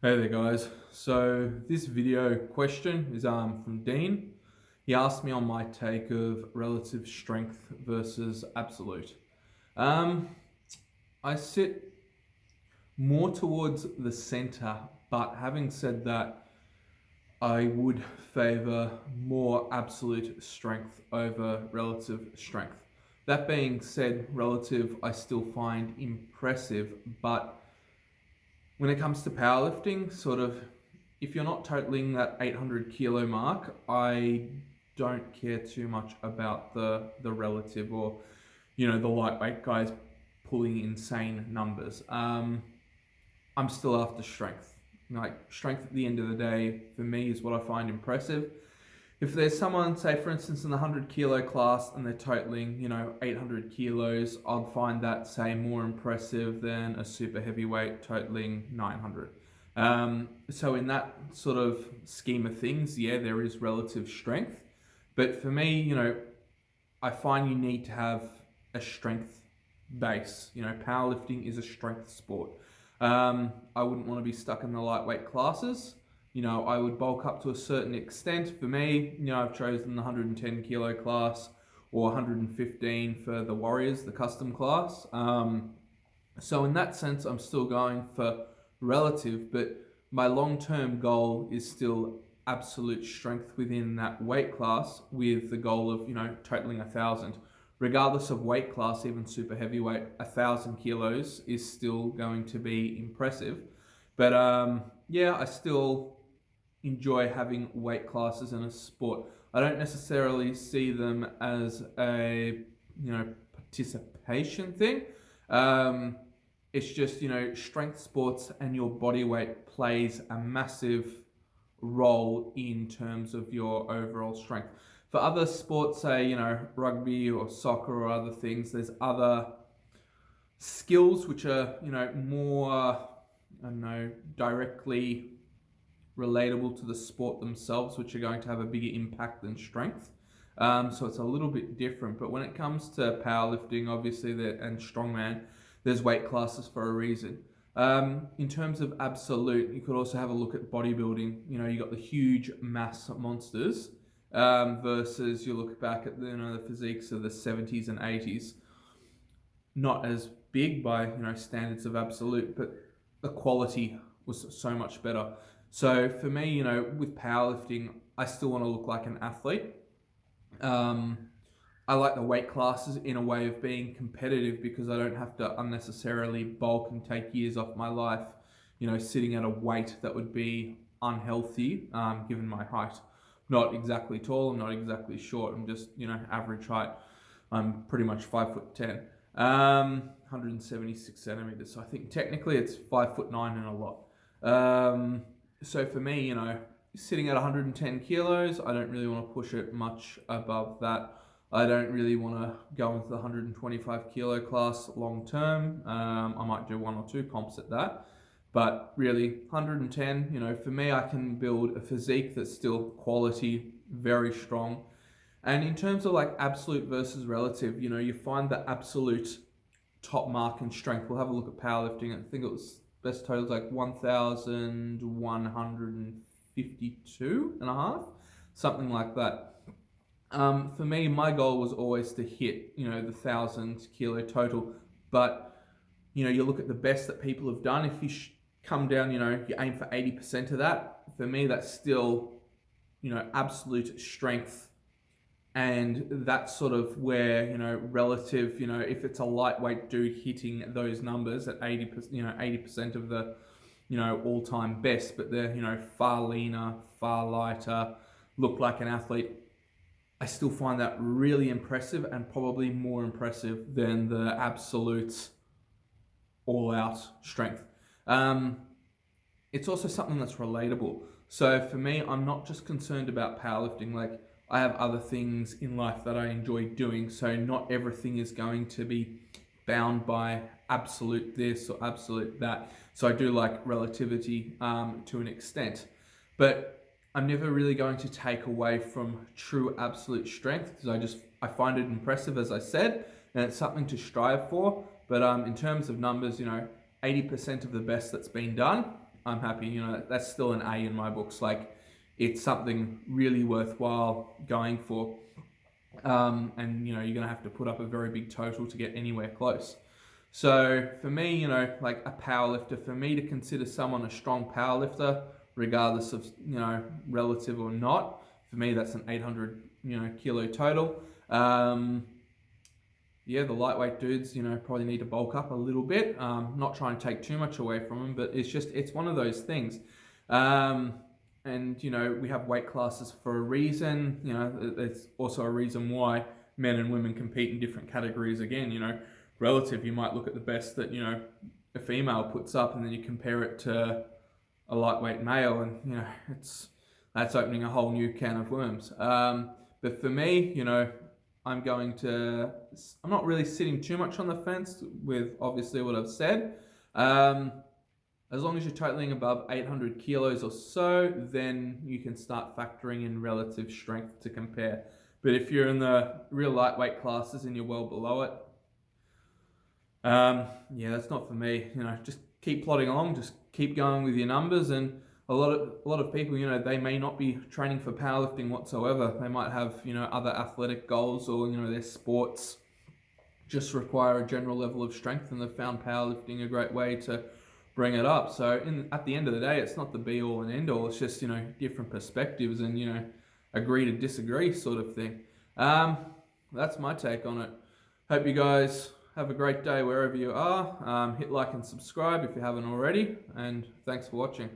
Hey there guys. So this video question is from Dean. He asked me on my take of relative strength versus absolute. Um, I sit more towards the center, but having said that, I would favor more absolute strength over relative strength. That being said, relative I still find impressive, but when it comes to powerlifting, sort of, if you're not totaling that 800 kilo mark, I don't care too much about the relative or the lightweight guys pulling insane numbers. I'm still after strength. Like strength at the end of the day for me is what I find impressive. If there's someone, say for instance, in the 100 kilo class and they're totaling, 800 kilos, I'd find that, say, more impressive than a super heavyweight totaling 900. So in that sort of scheme of things, yeah, there is relative strength. But for me, I find you need to have a strength base. Powerlifting is a strength sport. I wouldn't want to be stuck in the lightweight classes. I would bulk up to a certain extent. For me, I've chosen the 110 kilo class or 115 for the Warriors, the custom class. So in that sense, I'm still going for relative, but my long-term goal is still absolute strength within that weight class with the goal of, totaling 1,000. Regardless of weight class, even super heavyweight, 1,000 kilos is still going to be impressive. But yeah, I still enjoy having weight classes in a sport. I don't necessarily see them as a participation thing. It's just strength sports and your body weight plays a massive role in terms of your overall strength. For other sports, say rugby or soccer or other things, there's other skills which are more directly relatable to the sport themselves, which are going to have a bigger impact than strength. So it's a little bit different. But when it comes to powerlifting, obviously, and strongman, there's weight classes for a reason. In terms of absolute, you could also have a look at bodybuilding. You got the huge mass monsters versus you look back at the physiques of the 70s and 80s. Not as big by standards of absolute, but the quality was so much better. So for me, with powerlifting, I still want to look like an athlete. I like the weight classes in a way of being competitive because I don't have to unnecessarily bulk and take years off my life, sitting at a weight that would be unhealthy given my height. Not exactly tall, I'm not exactly short, I'm just, average height. I'm pretty much 5'10", 176 centimeters. So I think technically it's 5'9" and a lot. So for me, sitting at 110 kilos, I don't really want to push it much above that. I don't really want to go into the 125 kilo class long term. I might do one or two comps at that. But really, 110, for me, I can build a physique that's still quality, very strong. And in terms of like absolute versus relative, you find the absolute top mark in strength. We'll have a look at powerlifting. I think it was best totals like 1,152 and a half, something like that. For me, my goal was always to hit, the 1,000 kilo total. But, you look at the best that people have done. If you come down, you aim for 80% of that. For me, that's still, absolute strength. And that's sort of where, relative, if it's a lightweight dude hitting those numbers at 80%, 80% of the, all-time best, but they're, far leaner, far lighter, look like an athlete. I still find that really impressive and probably more impressive than the absolute all-out strength. It's also something that's relatable. So for me, I'm not just concerned about powerlifting. Like, I have other things in life that I enjoy doing, so not everything is going to be bound by absolute this or absolute that. So I do like relativity to an extent, but I'm never really going to take away from true absolute strength because I find it impressive, as I said, and it's something to strive for. But in terms of numbers, 80% of the best that's been done, I'm happy. You know, that's still an A in my books. Like, it's something really worthwhile going for. And you know, you're going to have to put up a very big total to get anywhere close. So for me, you know, like a powerlifter, for me to consider someone a strong powerlifter, regardless of, you know, relative or not, for me that's an 800, you know, kilo total. Yeah, the lightweight dudes, you know, probably need to bulk up a little bit. Not trying to take too much away from them, but it's one of those things. And, you know, we have weight classes for a reason. You know, there's also a reason why men and women compete in different categories. Again, you know, relative, you might look at the best that, you know, a female puts up, and then you compare it to a lightweight male, and, you know, that's opening a whole new can of worms. But for me, you know, I'm not really sitting too much on the fence with obviously what I've said. As long as you're totaling above 800 kilos or so, then you can start factoring in relative strength to compare. But if you're in the real lightweight classes and you're well below it, yeah, that's not for me. You know, just keep plodding along, just keep going with your numbers. And a lot of people, you know, they may not be training for powerlifting whatsoever. They might have, you know, other athletic goals, or, you know, their sports just require a general level of strength, and they've found powerlifting a great way to bring it up. So at the end of the day, it's not the be all and end all. It's just, you know, different perspectives and, you know, agree to disagree sort of thing. That's my take on it. Hope you guys have a great day wherever you are. Hit like and subscribe if you haven't already, and thanks for watching.